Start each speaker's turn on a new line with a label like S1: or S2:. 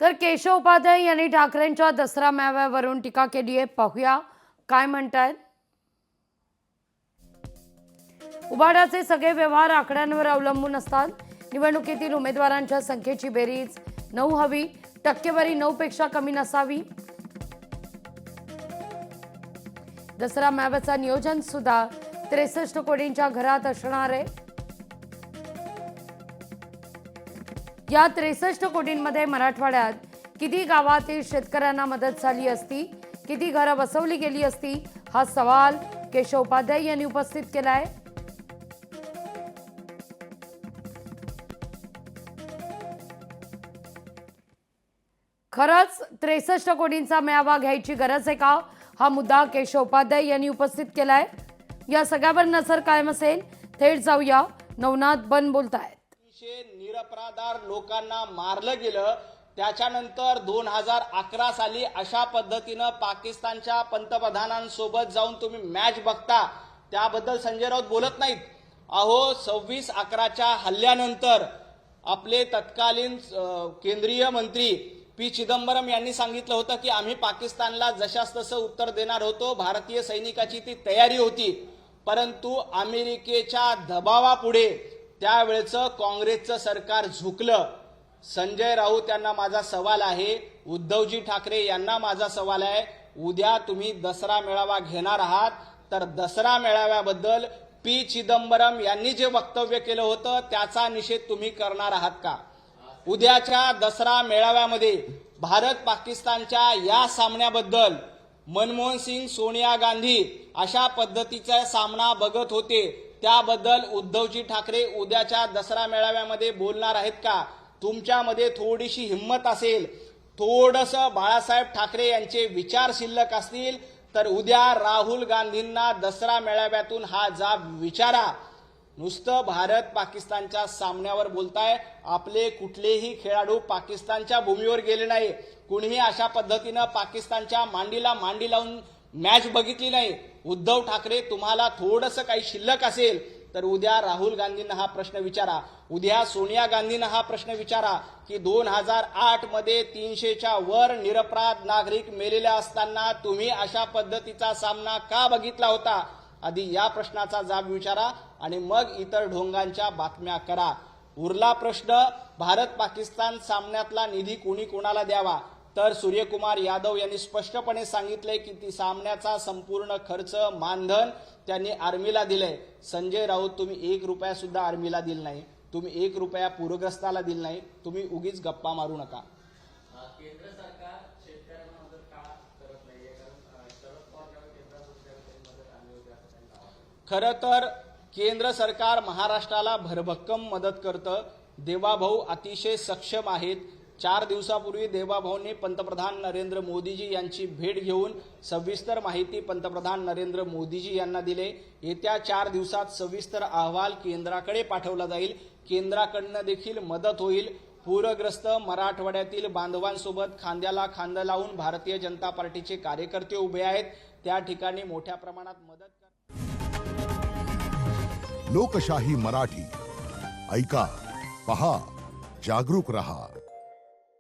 S1: तर केशव उपाध्याय यांनी ठाकरेंच्या दसरा मेळाव्यावरून टीका केली आहे. पाहूया काय म्हणतायत. उबाडाचे सगळे व्यवहार आकड्यांवर अवलंबून असतात. निवडणुकीतील उमेदवारांच्या संख्येची बेरीज 9 हवी, टक्केवारी 9 पेक्षा कमी नसावी. दसरा मेळाव्याचं नियोजन सुद्धा 63 कोटींच्या घरात असणार आहे. या 63 कोटींमध्ये मराठवाड्यात किती गावातील शेतकऱ्यांना मदत झाली असती, किती घरं बसवली गेली असती, हा सवाल केशव उपाध्याय यांनी उपस्थित केलाय. खरंच 63 कोटींचा मेळावा घ्यायची गरज आहे का, हा मुद्दा केशव उपाध्याय यांनी उपस्थित केलाय. या सगळ्यावर नजर कायम असेल. थेट जाऊया, नवनाथ बन बोलतायत.
S2: निरपराधार लोकांना मारलं गेलं, त्याच्यानंतर 2011 साली अशा पद्धतीनं पाकिस्तानच्या पंतप्रधानांसोबत जाऊन तुम्ही मॅच बघता, त्याबद्दल संजय राऊत बोलत नाहीत. अहो 26/11च्या हल्ल्यानंतर आपले तत्कालीन केंद्रीय मंत्री पी चिदंबरम यांनी सांगितलं होतं की आम्ही पाकिस्तानला जशास तसं उत्तर देणार होतो, भारतीय सैनिकाची ती तयारी होती. परंतु अमेरिकेच्या दबावापुढे त्यावेळेचं काँग्रेसचं सरकार झुकलं. संजय राऊत यांना माझा सवाल आहे, उद्धवजी ठाकरे यांना माझा सवाल आहे, उद्या तुम्ही दसरा मेळावा घेणार आहात, तर दसरा मेळाव्याबद्दल पी चिदंबरम यांनी जे वक्तव्य केलं होतं त्याचा निषेध तुम्ही करणार आहात का? उद्याच्या दसरा मेळाव्यामध्ये भारत पाकिस्तानच्या या सामन्याबद्दल मनमोहन सिंग, सोनिया गांधी अशा पद्धतीचा सामना बघत होते, त्याबद्दल उद्धवजी ठाकरे उद्याच्या दसरा मेळाव्यामध्ये बोलणार आहेत का? तुमच्यामध्ये थोडीशी हिंमत असेल, थोडंसं बाळासाहेब ठाकरे यांचे विचार शिल्लक असतील, तर उद्या राहुल गांधींना दसरा मेळाव्यातून हा जाब विचारा. नुसतं भारत पाकिस्तानच्या सामन्यावर बोलताय. आपले कुठलेही खेळाडू पाकिस्तानच्या भूमीवर गेले नाही. कुणीही अशा पद्धतीनं पाकिस्तानच्या मांडीला मांडी लावून मॅच बघितली नाही. उद्धव ठाकरे, तुम्हाला थोडंसं काही शिल्लक असेल तर उद्या राहुल गांधींना हा प्रश्न विचारा, उद्या सोनिया गांधींना हा प्रश्न विचारा की 2008 मध्ये 300च्या वर निरपराध नागरिक मेलेले असताना तुम्ही अशा पद्धतीचा सामना का बघितला होता? आधी या प्रश्नाचा जाब विचारा आणि मग इतर ढोंगांच्या बातम्या करा. उरला प्रश्न भारत पाकिस्तान सामन्यातला निधी कोणी कोणाला द्यावा, तर सूर्यकुमार यादव यांनी स्पष्टपणे सांगितलंय की ती सामन्याचा संपूर्ण खर्च, मानधन त्यांनी आर्मीला दिलंय. संजय राऊत, तुम्ही 1 रुपया सुद्धा आर्मीला दिला नाही, तुम्ही 1 रुपया पूरग्रस्ताला दिला नाही. तुम्ही उगीच गप्पा मारू नका.
S3: केंद्र सरकार शेतकऱ्यांना मदत का करत नाहीये? कारण शरद पवार केंद्रात मदत आणली होती असं त्यांचा आवाज आहे.
S2: खरं तर केंद्र सरकार महाराष्ट्राला भरभक्कम मदत करतं. देवाभाऊ अतिशय सक्षम आहेत. 4 दिवसापूर्वी देवाभाऊंनी पंतप्रधान नरेंद्र मोदीजी यांची भेट घेऊन सविस्तर माहिती पंतप्रधान नरेंद्र मोदीजी यांना दिले. येत्या 4 दिवसात सविस्तर अहवाल केंद्राकडे पाठवला जाईल. केंद्राकडनं देखील मदत होईल. पूरग्रस्त मराठवाड्यातील बांधवांसोबत खांद्याला खांदा लावून भारतीय जनता पार्टीचे कार्यकर्ते उभे आहेत. त्या ठिकाणी मोठ्या प्रमाणात मदत
S4: लोकशाही मराठी ऐका, पहा, जागरूक रहा.